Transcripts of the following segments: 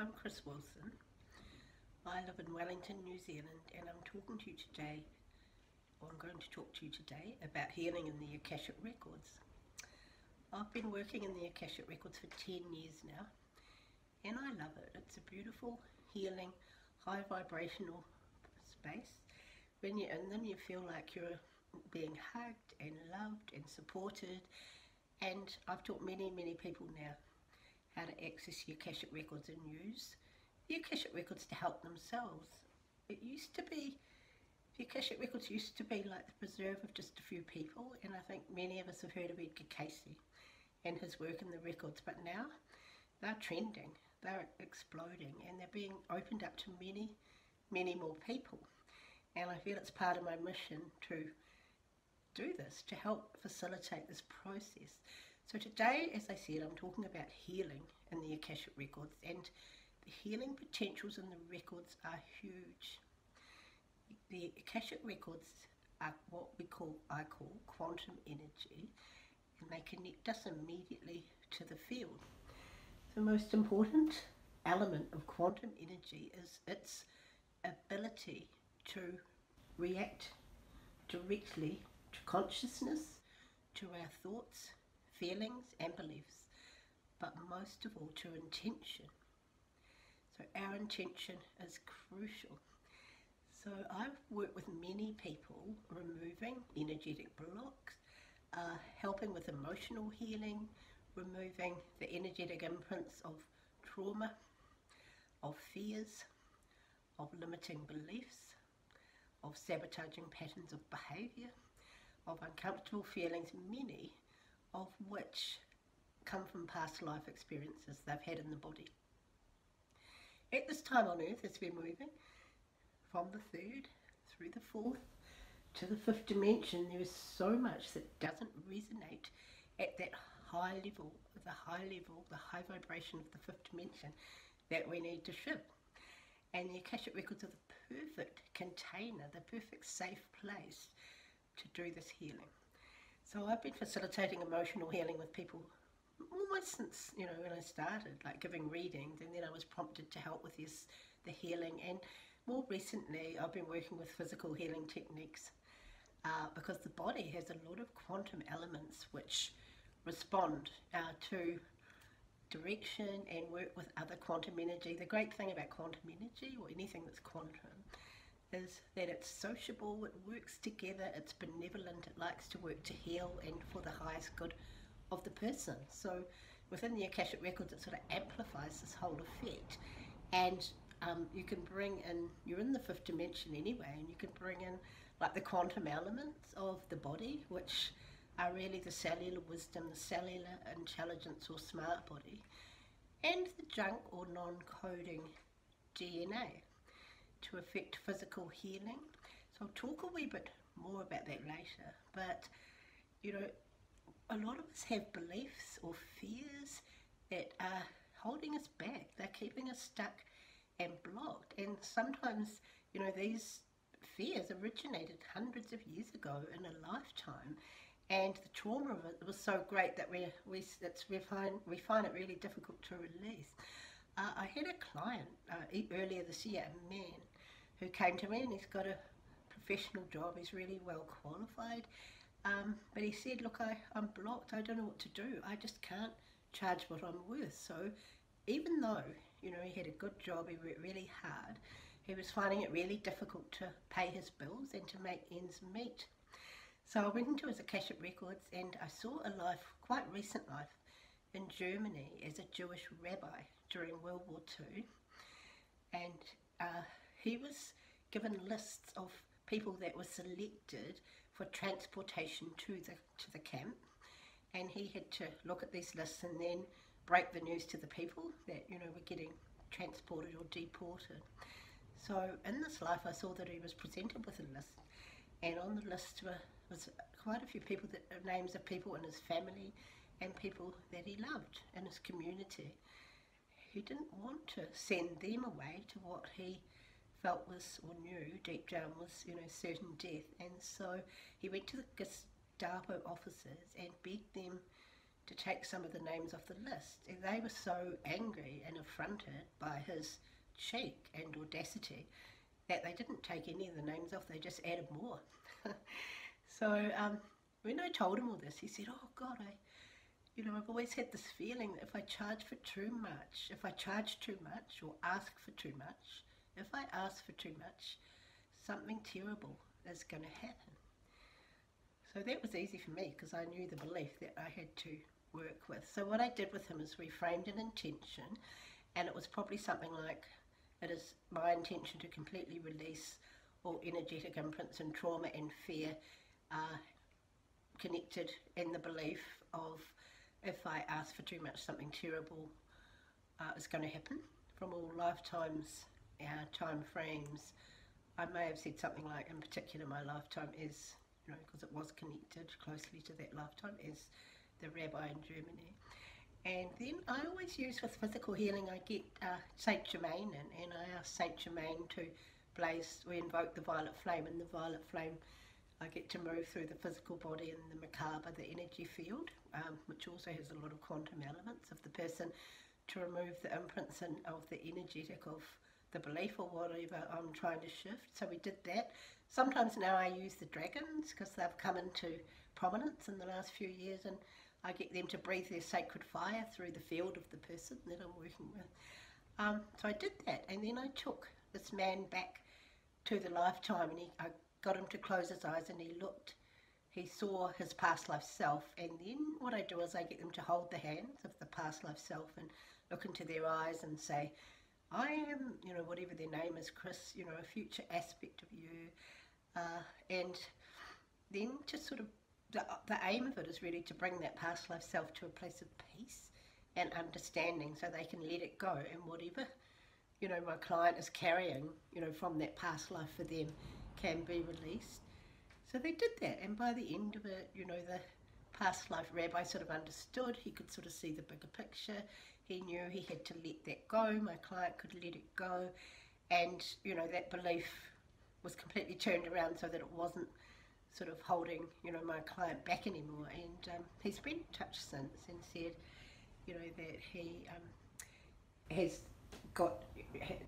I'm Chris Wilson. I live in Wellington, New Zealand, and I'm going to talk to you today about healing in the Akashic records. I've been working in the Akashic records for 10 years now, and I love it. It's a beautiful, healing, high vibrational space. When you're in them, you feel like you're being hugged and loved and supported, and I've taught many people now how to access the Akashic records and use the Akashic records to help themselves. The Akashic records used to be like the preserve of just a few people, and I think many of us have heard of Edgar Cayce and his work in the records, but now they're trending, they're exploding, and they're being opened up to many more people. And I feel it's part of my mission to do this, to help facilitate this process. So today, as I said, I'm talking about healing in the Akashic records, and the healing potentials in the records are huge. The Akashic records are what I call quantum energy, and they connect us immediately to the field. The most important element of quantum energy is its ability to react directly to consciousness, to our thoughts, feelings and beliefs, but most of all to intention. So our intention is crucial. So I've worked with many people removing energetic blocks, helping with emotional healing, removing the energetic imprints of trauma, of fears, of limiting beliefs, of sabotaging patterns of behaviour, of uncomfortable feelings, many of which come from past life experiences they've had in the body. At this time on earth, as we're moving from the third through the fourth to the fifth dimension, there is so much that doesn't resonate at that high level, the high vibration of the fifth dimension that we need to shift. And the Akashic records are the perfect container, the perfect safe place to do this healing. So I've been facilitating emotional healing with people almost since, when I started, like giving readings, and then I was prompted to help with the healing. And more recently, I've been working with physical healing techniques because the body has a lot of quantum elements which respond to direction and work with other quantum energy. The great thing about quantum energy, or anything that's quantum, is that it's sociable, it works together, it's benevolent, it likes to work to heal and for the highest good of the person. So within the Akashic records, it sort of amplifies this whole effect, and you can bring in, you're in the fifth dimension anyway, and you can bring in like the quantum elements of the body, which are really the cellular wisdom, the cellular intelligence or smart body, and the junk or non-coding DNA to affect physical healing. So I'll talk a wee bit more about that later, but a lot of us have beliefs or fears that are holding us back. They're keeping us stuck and blocked, and sometimes these fears originated hundreds of years ago in a lifetime, and the trauma of it was so great that we find it really difficult to release. I had a client earlier this year, a man, who came to me, and he's got a professional job, he's really well qualified, but he said, look, I'm blocked, I don't know what to do, I just can't charge what I'm worth. So even though he had a good job, he worked really hard, he was finding it really difficult to pay his bills and to make ends meet. So I went into his Akashic records, and I saw a life, quite recent life, in Germany as a Jewish rabbi during World War II, and he was given lists of people that were selected for transportation to the camp, and he had to look at these lists and then break the news to the people that were getting transported or deported. So in this life, I saw that he was presented with a list, and on the list was quite a few people, names of people in his family and people that he loved in his community. He didn't want to send them away to what he felt was, or knew deep down was, certain death. And so he went to the Gestapo officers and begged them to take some of the names off the list. And they were so angry and affronted by his cheek and audacity that they didn't take any of the names off, they just added more. So when I told him all this, he said, oh God, I've always had this feeling that if I charge for too much, if I charge too much or ask for too much, if I ask for too much, something terrible is going to happen. So that was easy for me because I knew the belief that I had to work with. So what I did with him is we framed an intention, and it was probably something like, it is my intention to completely release all energetic imprints and trauma and fear connected in the belief of if I ask for too much, something terrible is going to happen from all lifetimes, time frames. I may have said something like, in particular, my lifetime is, because it was connected closely to that lifetime, is the rabbi in Germany. And then I always use with physical healing, I get Saint Germain in, and I ask Saint Germain to blaze, we invoke the violet flame, and the violet flame I get to move through the physical body and the macabre, the energy field, which also has a lot of quantum elements of the person, to remove the imprints of the energetic of the belief or whatever I'm trying to shift. So we did that. Sometimes now I use the dragons because they've come into prominence in the last few years, and I get them to breathe their sacred fire through the field of the person that I'm working with. So I did that, and then I took this man back to the lifetime, and I got him to close his eyes, and he saw his past life self. And then what I do is I get them to hold the hands of the past life self and look into their eyes and say, I am, whatever their name is, Chris, a future aspect of you. And then just sort of, the aim of it is really to bring that past life self to a place of peace and understanding so they can let it go, and whatever, my client is carrying, from that past life for them can be released. So they did that, and by the end of it, the past life rabbi sort of understood. He could sort of see the bigger picture. He knew he had to let that go. My client could let it go, and that belief was completely turned around so that it wasn't sort of holding my client back anymore. And he's been in touch since and said that he has got,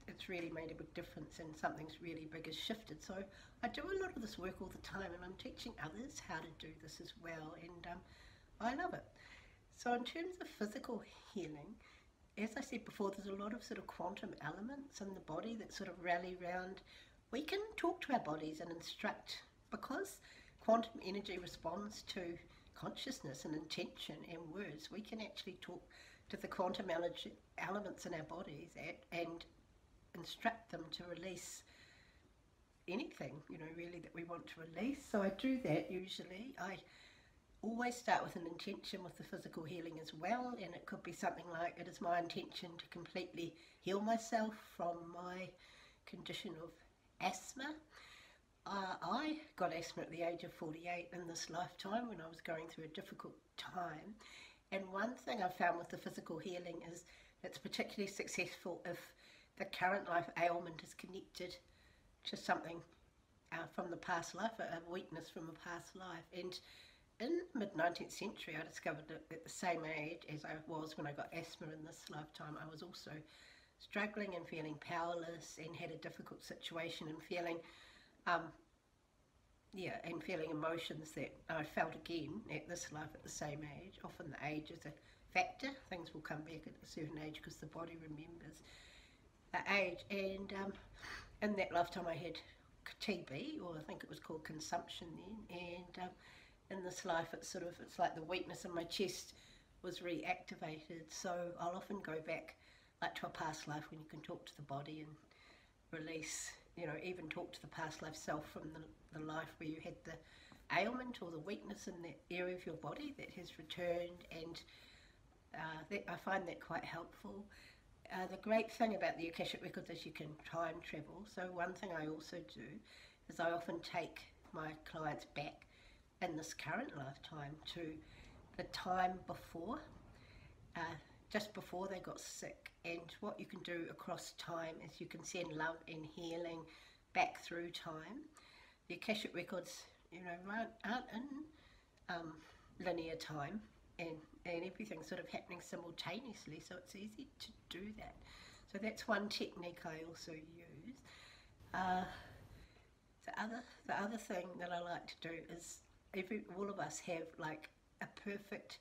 it's really made a big difference and something's really big has shifted. So I do a lot of this work all the time, and I'm teaching others how to do this as well, and I love it. So in terms of physical healing, as I said before, there's a lot of sort of quantum elements in the body that sort of rally round. We can talk to our bodies and instruct, because quantum energy responds to consciousness and intention and words. We can actually talk to the quantum elements in our bodies and instruct them to release anything, really that we want to release. So I do that usually. I always start with an intention with the physical healing as well, and it could be something like, it is my intention to completely heal myself from my condition of asthma. I got asthma at the age of 48 in this lifetime when I was going through a difficult time. And one thing I found with the physical healing is it's particularly successful if the current life ailment is connected to something from the past life, a weakness from a past life. And in the mid-19th century, I discovered that at the same age as I was when I got asthma in this lifetime, I was also struggling and feeling powerless and had a difficult situation and feeling feeling emotions that I felt again at this life at the same age. Often the age is a factor. Things will come back at a certain age because the body remembers the age. And in that lifetime I had TB, or I think it was called consumption then, and in this life it's like the weakness in my chest was reactivated. So I'll often go back like to a past life when you can talk to the body and release, even talk to the past life self from the life where you had the ailment or the weakness in that area of your body that has returned, and I find that quite helpful. The great thing about the Akashic records is you can time travel. So one thing I also do is I often take my clients back in this current lifetime to the time before, just before they got sick. And what you can do across time is you can send love and healing back through time. The Akashic records, aren't in linear time. and everything's sort of happening simultaneously, so it's easy to do that. So that's one technique I also use. The other thing that I like to do is all of us have like a perfect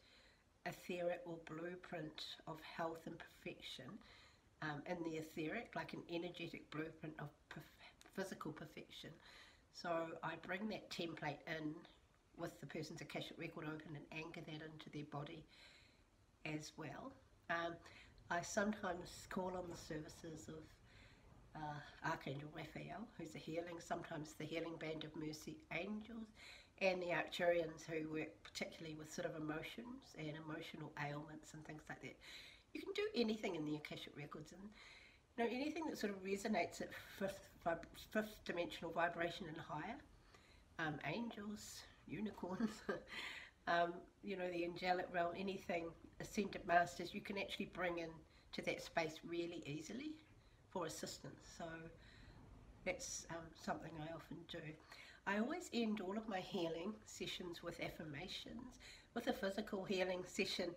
etheric or blueprint of health and perfection in the etheric, like an energetic blueprint of physical perfection. So I bring that template in with the person's Akashic record open and anchor that into their body as well. I sometimes call on the services of Archangel Raphael, who's a healing, sometimes the Healing Band of Mercy Angels, and the Arcturians, who work particularly with sort of emotions and emotional ailments and things like that. You can do anything in the Akashic records, and you know, anything that sort of resonates at fifth dimensional vibration and higher, angels, unicorns, you know, the angelic realm, anything, ascended masters, you can actually bring in to that space really easily for assistance. So that's something I often do. I always end all of my healing sessions with affirmations. With a physical healing session,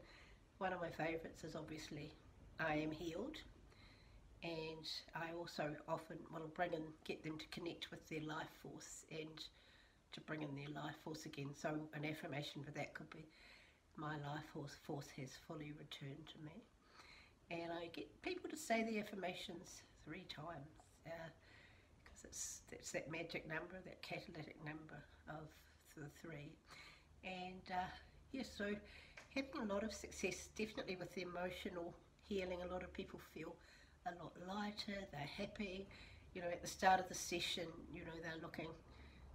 one of my favourites is obviously I am healed, and I also often will get them to connect with their life force and to bring in their life force again. So an affirmation for that could be, my life force has fully returned to me. And I get people to say the affirmations 3 times, because it's that magic number, that catalytic number of the 3. And yes, so having a lot of success, definitely with the emotional healing. A lot of people feel a lot lighter, they're happy. You know, at the start of the session, you know, they're looking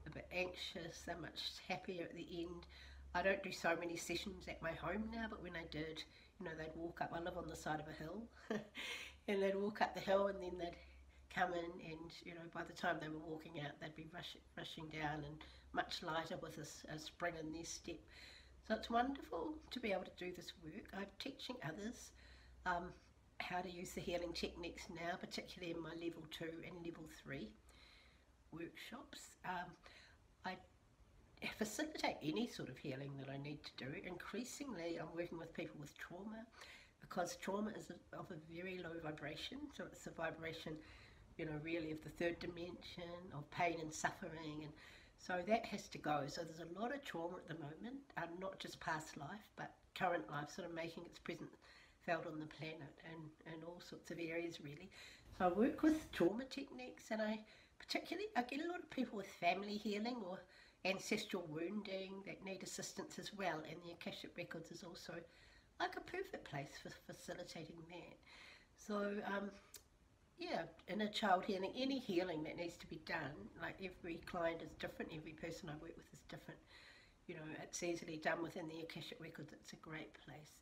a bit anxious, they're much happier at the end. I don't do so many sessions at my home now, but when I did, you know, they'd walk up, I live on the side of a hill, and they'd walk up the hill and then they'd come in, and, you know, by the time they were walking out, they'd be rushing down and much lighter with a spring in their step. So it's wonderful to be able to do this work. I'm teaching others how to use the healing techniques now, particularly in my level 2 and level 3 workshops. I facilitate any sort of healing that I need to do. Increasingly, I'm working with people with trauma, because trauma is of a very low vibration. So it's a vibration, you know, really of the 3rd dimension, of pain and suffering, and so that has to go. So there's a lot of trauma at the moment, not just past life, but current life, sort of making its presence felt on the planet, and all sorts of areas really. So I work with trauma techniques, and I get a lot of people with family healing or ancestral wounding that need assistance as well, and the Akashic Records is also like a perfect place for facilitating that. So yeah, inner child healing, any healing that needs to be done, like every client is different, every person I work with is different. You know, it's easily done within the Akashic Records. It's a great place.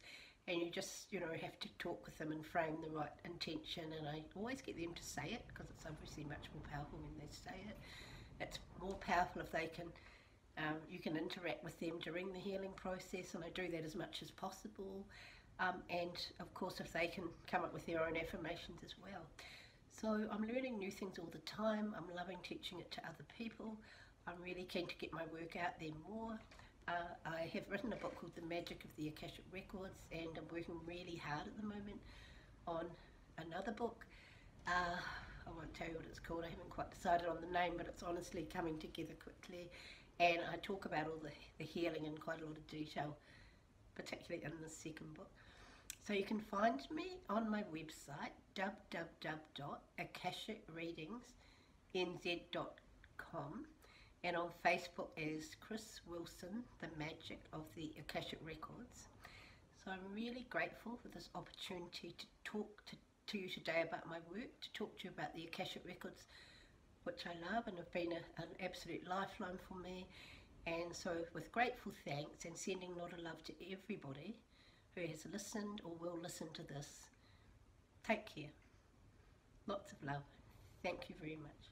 And you just, you know, have to talk with them and frame the right intention, and I always get them to say it, because it's obviously much more powerful when they say it. It's more powerful if they can, you can interact with them during the healing process, and I do that as much as possible. And of course, if they can come up with their own affirmations as well. So I'm learning new things all the time. I'm loving teaching it to other people. I'm really keen to get my work out there more. I have written a book called The Magic of the Akashic Records, and I'm working really hard at the moment on another book. I won't tell you what it's called, I haven't quite decided on the name, but it's honestly coming together quickly, and I talk about all the healing in quite a lot of detail, particularly in the second book. So you can find me on my website, www.akashicreadingsnz.com, and on Facebook is Chris Wilson, The Magic of the Akashic Records. So I'm really grateful for this opportunity to talk to you today about my work, to talk to you about the Akashic Records, which I love and have been an absolute lifeline for me. And so with grateful thanks and sending a lot of love to everybody who has listened or will listen to this, take care. Lots of love. Thank you very much.